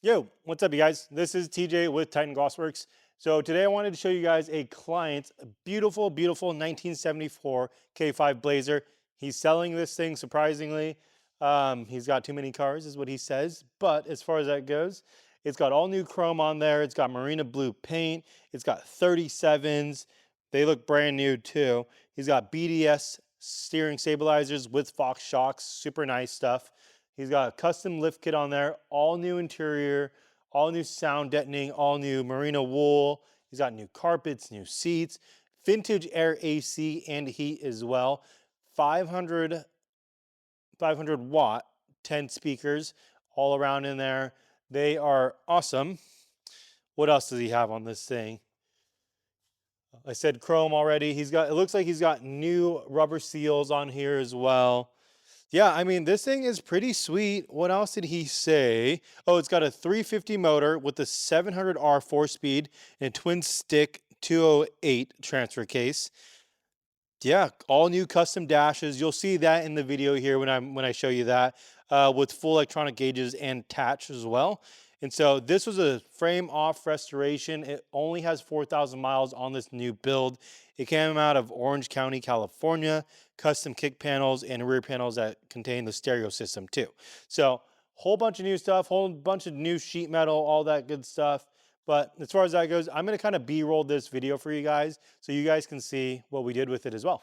Yo, what's up, you guys? This is TJ with Titan Glossworks. So today I wanted to show you guys a client's beautiful 1974 K5 Blazer. He's selling this thing surprisingly. He's got too many cars, is what he says. But as far as that goes, it's got all new chrome on there. It's got Marina Blue paint. It's got 37s. They look brand new too. He's got BDS steering stabilizers with Fox shocks. Super nice stuff. He's got a custom lift kit on there, all new interior, all new sound deadening, all new merino wool. He's got new carpets, new seats, vintage air AC and heat as well. 500, 500 watt, 10 speakers all around in there. They are awesome. What else does he have on this thing? I said chrome already. It looks like he's got new rubber seals on here as well. Yeah, I mean, this thing is pretty sweet. What else did he say? Oh, it's got a 350 motor with a 700R 4-speed and a twin stick 208 transfer case. Yeah, all new custom dashes. You'll see that in the video here when I show you that, with full electronic gauges and tach as well. And so this was a frame off restoration. It only has 4,000 miles on this new build. It came out of Orange County, California. Custom kick panels and rear panels that contain the stereo system too. So whole bunch of new stuff, whole bunch of new sheet metal, all that good stuff. But as far as that goes, I'm going to kind of B-roll this video for you guys so you guys can see what we did with it as well.